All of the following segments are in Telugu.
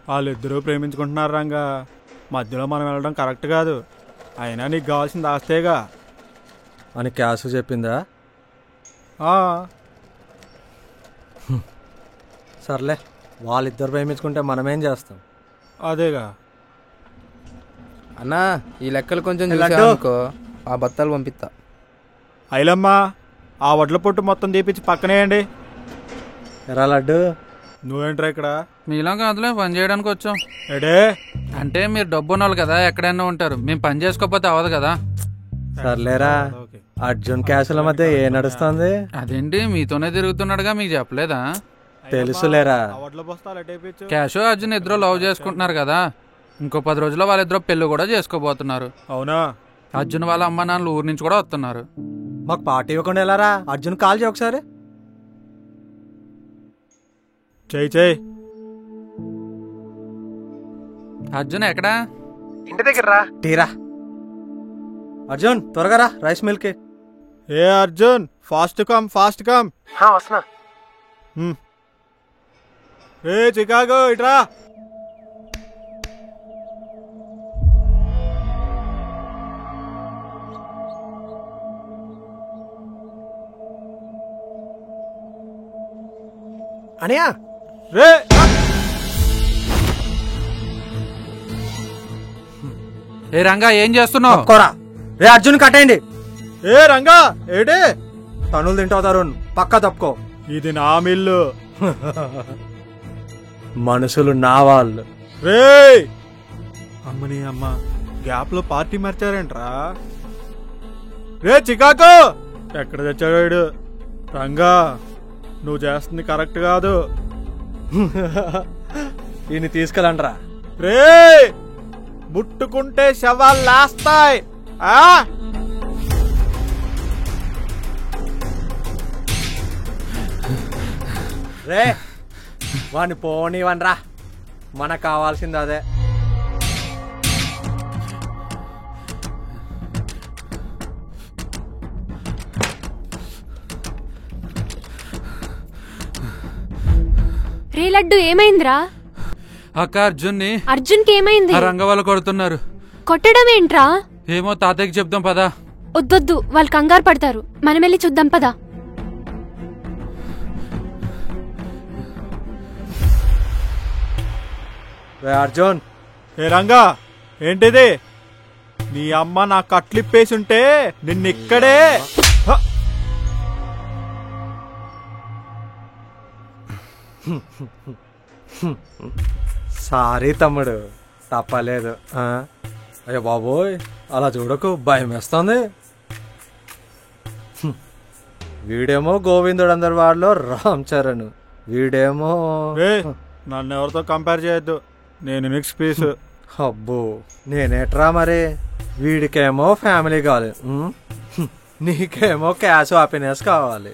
వాళ్ళిద్దరూ ప్రేమించుకుంటున్నారు రంగా, మధ్యలో మనం వెళ్ళడం కరెక్ట్ కాదు. అయినా నీకు కావాల్సింది ఆస్తేగా అని క్యాష్ చెప్పిందా? సర్లే, వాళ్ళిద్దరు ప్రేమించుకుంటే మనమేం చేస్తాం? అదేగా అన్నా, ఈ లెక్కలు కొంచెం చూసానుకో, ఆ బత్తాలు పంపిస్తా. అయిలమ్మా, ఆ వడ్ల పొట్టు మొత్తం తీపిచ్చి పక్కనేయండి. ఎరా లడ్డు, నువ్వేంట్రా ఇక్కడ? మీలో కాదులే, పని చేయడానికి వచ్చాం. ఏడే అంటే మీరు డబ్బు ఉన్నోళ్ళు కదా, ఎక్కడైనా ఉంటారు. మేము పని చేసుకోకపోతే అవ్వదు కదా. సర్లేరా. అర్జున్ క్యాషుల మధ్య ఏ నడుస్తుంది? అదేంటి, మీతోనే తిరుగుతున్నాడుగా, మీకు చెప్పలేదా? తెలుసులేరా. క్యాష్ అర్జున్ ఇద్దరు లవ్ చేసుకుంటున్నారు కదా. ఇంకో 10 రోజుల్లో వాళ్ళిద్దరు పెళ్లి కూడా చేసుకోబోతున్నారు. అవునా? అర్జున్ వాళ్ళ అమ్మ నాన్నలు ఊరి నుంచి కూడా వస్తున్నారు. మాకు పార్టీ ఇవ్వకుండా వెళ్ళారా? అర్జున్ కాల్ చేయి ఒకసారి. చెయ్యి. అర్జున్ ఎక్కడా? ఇంటి దగ్గర రా. టీరా అర్జున్, త్వరగా రా, రైస్ మిల్క్. ఏ అర్జున్, ఫాస్ట్ కమ్. వస్తున్నా. ఏ చికాగో, ఇట్రా. అనియా రే ఏ రంగా, ఏం చేస్తున్నావు? కోరా రే, అర్జున్ కట్టేయండి. ఏ రంగా, ఏడే తనులు తింటావు తరుణ్, పక్కా తప్పుకో. ఇది నా మిల్లు. మనుషులు నా వాళ్ళు. రే అమ్మని అమ్మ, గ్యాప్ లో పార్టీ మర్చారేంట్రా? రే చికాకో, ఎక్కడ తెచ్చాడు వీడు? రంగా, నువ్వు చేస్తుంది కరెక్ట్ కాదు. ఈయన తీసుకెళ్ళండ్రా. రే ముట్టుకుంటే శవాలు లేస్తాయి. రే వాడిని పోనివనరా, మనకు కావాల్సింది అదే. రే లడ్డు, ఏమైందిరా? అక్క, అర్జున్కి ఏమైంది? రంగ వాళ్ళు కొడుతున్నారు. కొట్టడం ఏంట్రా? ఏమో, తాతయ్యకి చెప్దాం పదా. వద్దొద్దు, వాళ్ళు కంగారు పడతారు. మనం వెళ్ళి చూద్దాం పదా. అర్జున్. ఏ రంగా, ఏంటిది? నీ అమ్మ నా కట్లిప్పేసుంటే నిన్నిక్కడే. సారీ తమ్ముడు, తప్పలేదు. అయ్యో బాబోయ్, అలా చూడకు, భయం వేస్తుంది. వీడేమో గోవిందుడు అందరి వాడిలో రామ్ చరణ్, వీడేమో. నన్ను ఎవరితో కంపేర్ చేయొద్దు, నేను నెక్స్ట్ పీస్. అబ్బో, నేనేట్రా మరి? వీడికేమో ఫ్యామిలీ కావాలి, నీకేమో క్యాష్ హ్యాపీనెస్ కావాలి.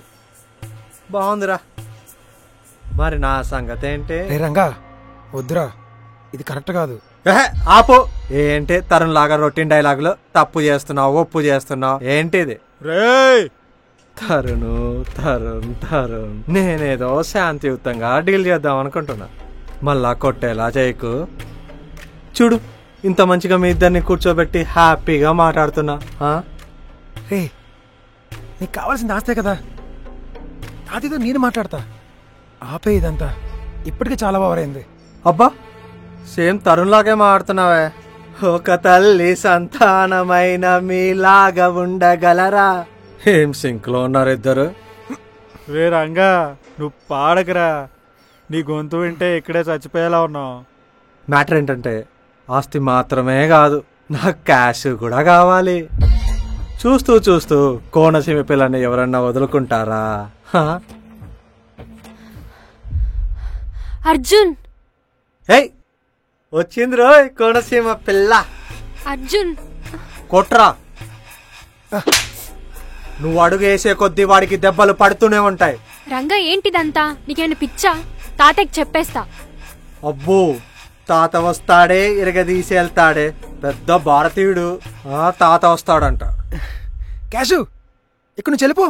బాగుందిరా. మరి నా సంగతి ఏంటి? రంగా వద్దురా, ఇది కరెక్ట్ కాదు. ఆపు. ఏంటి తరుణ్ లాగా రొటీన్ డైలాగులు? తప్పు చేస్తున్నావు, ఒప్పు చేస్తున్నావు, ఏంటిది? తరుణ్ తరుణ్ తరుణ్, నేనేదో శాంతియుతంగా డీల్ చేద్దాం అనుకుంటున్నా, మళ్ళా కొట్టేలా చేయకు. చూడు, ఇంత మంచిగా మీ ఇద్దరిని కూర్చోబెట్టి హ్యాపీగా మాట్లాడుతున్నా. రే, నీకు కావాల్సింది ఆస్తే కదా, అదితో నేను మాట్లాడతా. ఆపే ఇదంతా, ఇప్పటికే చాలా బావరైంది. అబ్బా, సేమ్ తరుణ్ లాగే మాట్లాడుతున్నావే. ఒక తల్లి సంతానమైన మీలాగా ఉండగలరా? ఏం సింక్ లో ఉన్నారు ఇద్దరు. రే రంగా, నువ్వు పాడకరా, నీ గొంతు వింటే ఇక్కడే చచ్చిపోయేలా ఉన్నావు. మ్యాటర్ ఏంటంటే, ఆస్తి మాత్రమే కాదు, నాకు క్యాష్ కూడా కావాలి. చూస్తూ చూస్తూ కోనసీమ పిల్లని ఎవరన్నా వదులుకుంటారా? అర్జున్. ఏయ్, వచ్చింది రోయ్ కోనసీమ పిల్ల. అర్జున్ కొట్రా. నువ్వు అడుగు వేసే కొద్దీ వాడికి దెబ్బలు పడుతూనే ఉంటాయి. రంగా, ఏంటిదంతా? నీకేమైనా పిచ్చా? తాతకి చెప్పేస్తా. అబ్బో, తాత వస్తాడే ఇరగదీసేళ్తాడే, పెద్ద భారతీయుడు. తాత వస్తాడంట. క్యాషు, ఇక్కడ నుంచి వెళ్ళిపో.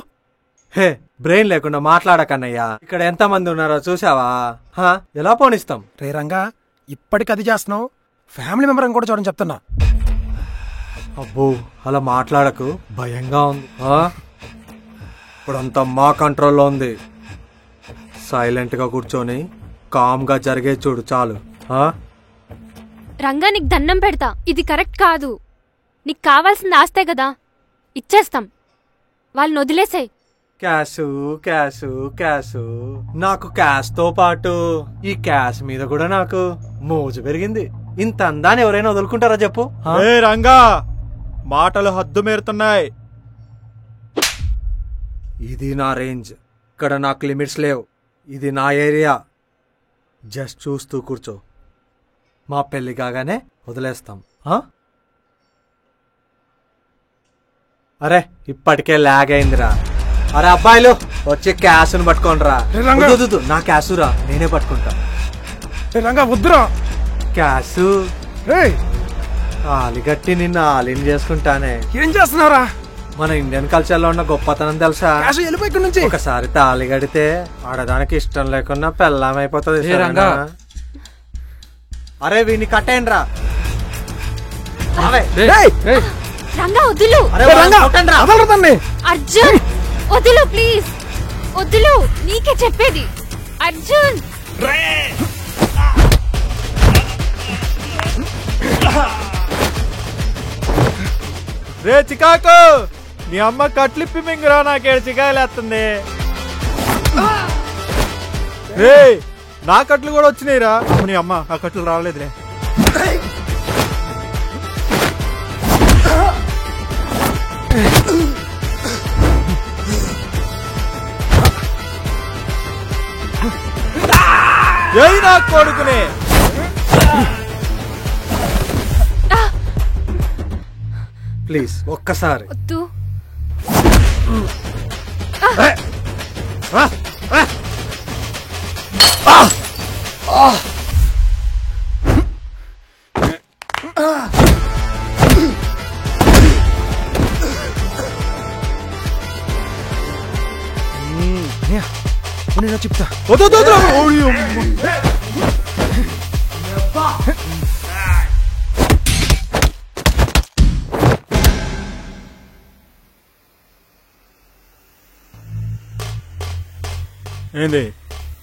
హే, బ్రెయిన్ లేకుండా మాట్లాడకన్నయ్యా. ఇక్కడ ఎంత మంది ఉన్నారో చూసావా? ఎలా పోనిస్తాం? రే రంగా, ఇప్పటికి అది చేస్తున్నావు, ఫ్యామిలీ మెంబర్ అని కూడా చూడని చెప్తున్నా. అబ్బో అలా మాట్లాడకు, భయంగా ఉంది. ఇప్పుడంతా మా కంట్రోల్లో ఉంది. సైలెంట్గా కూర్చొని కామ్గా జరిగే చూడు చాలు. రంగా నీకు దండం పెడతా, ఇది కరెక్ట్ కాదు. నీకు కావాల్సింది ఆస్తే కదా, ఇచ్చేస్తాం. వాళ్ళని వదిలేసాయి. క్యాషు క్యాషు క్యాషు, నాకు క్యాష్ తో పాటు ఈ క్యాష్ మీద కూడా నాకు మోజు పెరిగింది. ఇంత అందాన్ని ఎవరైనా వదులుకుంటారా చెప్పు? ఏ రంగా, మాటలు హద్దు మీరుతున్నాయి. ఇది నా రేంజ్, ఇక్కడ నాకు లిమిట్స్ లేవు. ఇది నా ఏరియా. జస్ట్ చూస్తూ కూర్చో, మా పెళ్లి కాగానే వదిలేస్తాం. అరే ఇప్పటికే లాగ్ అయిందిరా. అరే అబ్బాయిలు వచ్చి క్యాష్ను పట్టుకోండిరా. నా క్యాషురా, నేనే పట్టుకుంటా. రంగా వద్దురా. క్యాష్ ఆలిగట్టి నిన్ను ఆలిని చేసుకుంటానే. ఏం చేస్తున్నావురా? మన ఇండియన్ కల్చర్ లో ఉన్న గొప్పతనం తెలుసా? వెళ్ళిపోయి ఇక్కడ నుంచి. ఒకసారి తాళి కడితే ఆడదానికి ఇష్టం లేకున్నా పెళ్ళాం అయిపోతుంది. అరే వీడిని కట్టేయండి రా. రంగా వదులు. అర్జున్ వదులు ప్లీజ్, వదులు. నీకే చెప్పేది అర్జున్. రే చికాకు, నీ అమ్మ కట్లిప్పి మింగురా, నాకేడు చికాయలేస్తుంది. రే నా కట్లు కూడా వచ్చినాయిరా. నీ అమ్మ ఆ కట్లు రావలేదులే. ఏయ్ నా కొడుకునే. ప్లీజ్ ఒక్కసారి. వద్దు. చెప్తా. ఏంది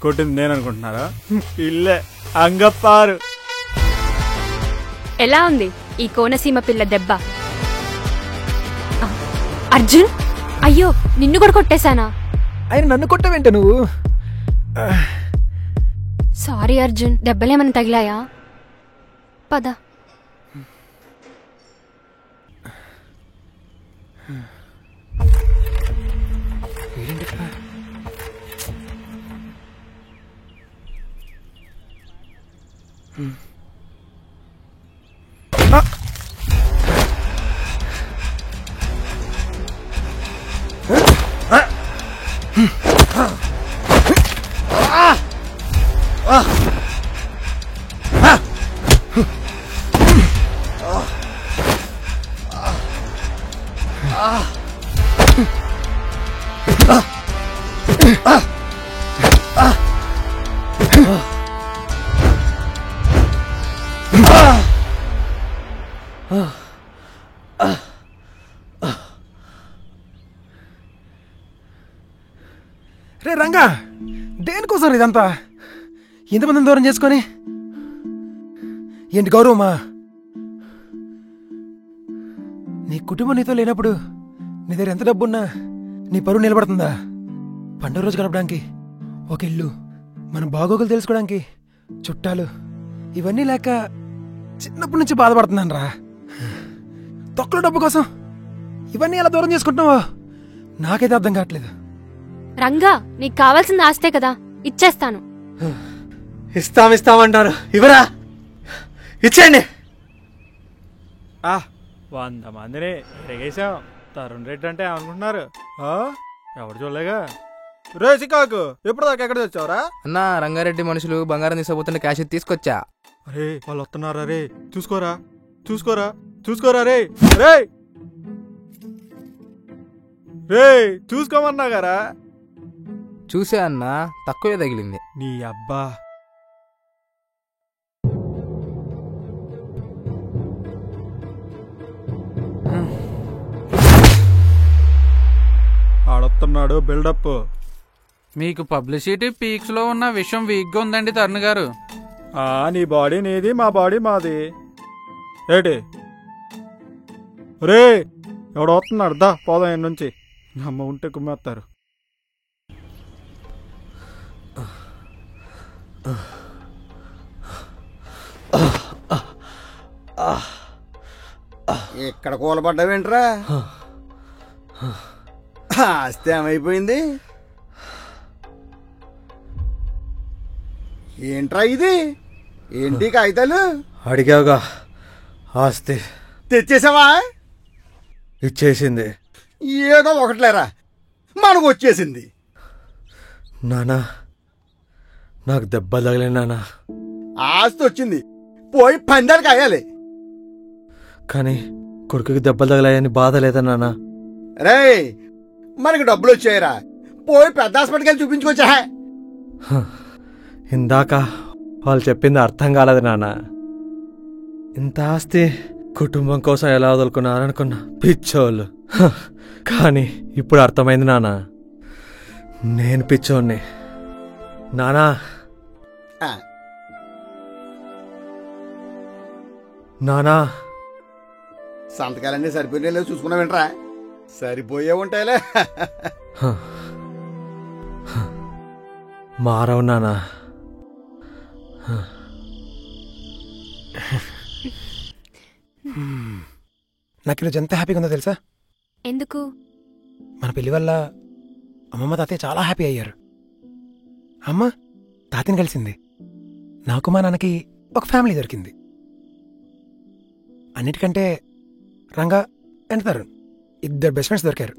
కొట్టింది నేను అనుకుంటున్నారా? ఇల్లే అంగప్పారు. ఎలా ఉంది ఈ కోనసీమ పిల్ల దెబ్బ? అర్జున్, అయ్యో నిన్ను కూడా కొట్టేశానా? ఆయన నన్ను కొట్టవేంట నువ్వు? సారీ అర్జున్, దెబ్బలేమని తగిలాయా? పద. రే రంగా, దేనికోసం ఇదంతా? ఎంతమందిని దూరం చేసుకొని? ఏంటి గౌరవమా? నీ కుటుంబం నీతో లేనప్పుడు నీ దగ్గర ఎంత డబ్బున్నా నీ పరువు నిలబడుతుందా? పండుగ రోజు గడపడానికి ఒక ఇల్లు, మన బాగోగులు తెలుసుకోవడానికి చుట్టాలు, ఇవన్నీ లేక చిన్నప్పటి నుంచి బాధపడుతున్నాను రా. తొక్కల డబ్బు కోసం ఇవన్నీ ఎలా దూరం చేసుకుంటున్నావో నాకైతే అర్థం కావట్లేదు. రంగా, నీకు కావాల్సింది ఆస్తే కదా, ఇచ్చేస్తాను. ఇస్తామంటారు, ఇవరా, ఇచ్చేయండి. 100 మందిని ఎరగేశాం. తరుణ్ రెడ్డి అంటే ఏమనుకుంటున్నారు? ఎవరు చూడలేగా. రే చికాకు, ఎప్పుడు దాకా ఎక్కడ తెచ్చావురా? అన్నా, రంగారెడ్డి మనుషులు బంగారం తీసుకుపోతున్న క్యాష్ తీసుకొచ్చా. అరే వాళ్ళు వస్తున్నారా రే, చూసుకోరా చూసుకోరా చూసుకోరా రే. రే రే చూసుకోమన్నా గారా. చూసా అన్నా, తక్కువే తగిలింది. నీ అబ్బా ఇస్తున్నాడు బిల్డప్. మీకు పబ్లిసిటీ పీక్స్ లో ఉన్న విషయం వీక్ గా ఉందండి తరుణ్ గారు. నీ బాడీ నీది, మా బాడీ మాది. ఏంటి రే, ఎవడు వస్తున్నాడు? దా పోదాం ఎన్ని నుంచి. అమ్మ ఉంటే కుమ్మేస్తారు. ఇక్కడ కూలబడ్డావేంట్రా? ఆస్తి ఏమైపోయింది ఏంట్రా ఇది? ఏంటి కాగితాలు? అడిగావుగా, ఆస్తి తెచ్చేసావా? ఇచ్చేసింది. ఏదో ఒకట్లేరా, మనకు వచ్చేసింది. నానా, నాకు దెబ్బ తగిలే నానా. ఆస్తి వచ్చింది, పోయి పందాలు కాయాలి. కానీ కొడుకుకి దెబ్బలు తగిలాయని బాధ లేదా నానా? రే, మనకి డబ్బులు వచ్చాయిరా, పోయి పెద్ద హాస్పిటల్కి వెళ్ళి చూపించుకోవచ్చా? ఇందాక వాళ్ళు చెప్పింది అర్థం కాలేదు నాన్న. ఇంత ఆస్తి కుటుంబం కోసం ఎలా వదులుకున్నారనుకున్నా పిచ్చోళ్ళు. కానీ ఇప్పుడు అర్థమైంది నాన్న, నేను పిచ్చోన్ని. నానా, నానా, సంతకాలన్నీ సరిపోయినా లేవు చూసుకున్నావేంట్రా? సరిపోయే ఉంటాయిలే. మారవు నానా. నాకు ఈరోజు ఎంత హ్యాపీగా ఉందో తెలుసా? ఎందుకు? మన పెళ్లి వల్ల అమ్మమ్మ తాతయ్య చాలా హ్యాపీ అయ్యారు. అమ్మ తాతయ్యని కలిసింది, నాకు మా నాన్నకి ఒక ఫ్యామిలీ దొరికింది. అన్నిటికంటే రంగా అండ్ తరుణ్ ఇద్దరు బెస్ట్ ఫ్రెండ్స్ దొరికారు.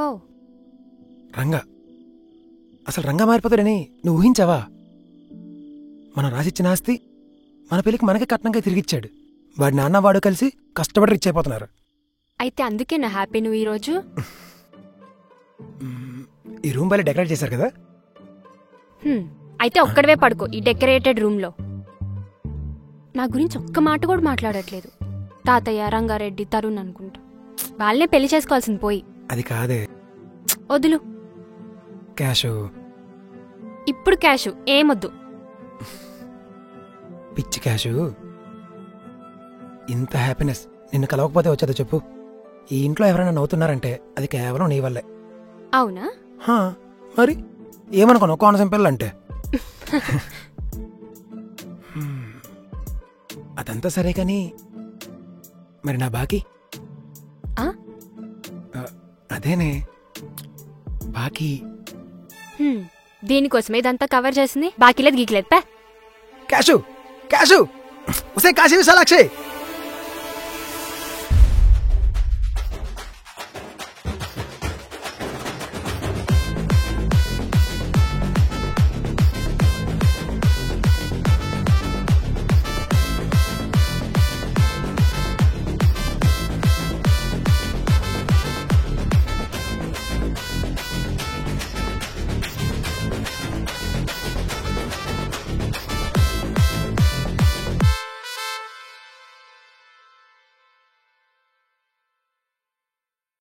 ఓ రంగా, అసలు రంగా మారిపోతాడని నువ్వు ఊహించావా? మనం రాసిచ్చిన ఆస్తి మన పెళ్లికి మనకే కట్నంగా తిరిగిచ్చాడు. వాడి నాన్న వాడు కలిసి కష్టపడి రిచ్ అయిపోతున్నారు. అయితే అందుకే నా హ్యాపీ నువ్వు ఈరోజు. ఈ రూమ్ బయట డెకరేట్ చేశారు కదా? అయితే ఒక్కడవే పడుకో ఈ డెకరేటెడ్ రూమ్ లో. నా గురించి ఒక్క మాట కూడా మాట్లాడట్లేదు. తాతయ్య, రంగారెడ్డి, తరుణ్ అనుకుంటా. వాళ్ళనే పెళ్లి చేసుకోవాల్సింది పోయి. అది కాదే. వదులు. క్యాషు ఇప్పుడు క్యాషు ఏమొద్దు. పిచ్చి క్యాషు, ఇంత హ్యాపీనెస్ నిన్ను కలవకపోతే వచ్చేదో చెప్పు? ఈ ఇంట్లో ఎవరైనా నవ్వుతున్నారంటే అది కేవలం నీ వల్లే. అవునా? మరి ఏమనుకోను కోనసం పిల్లలంటే. అదంతా సరే కానీ మరి నా బాకీ? అదేనే బాకీ. దీనికోసమే ఇదంతా కవర్ చేసింది. బాకీలేదు గీకలేదు పే. క్యాషు క్యాషు, ఒసే కాశీ విశాలాక్షి.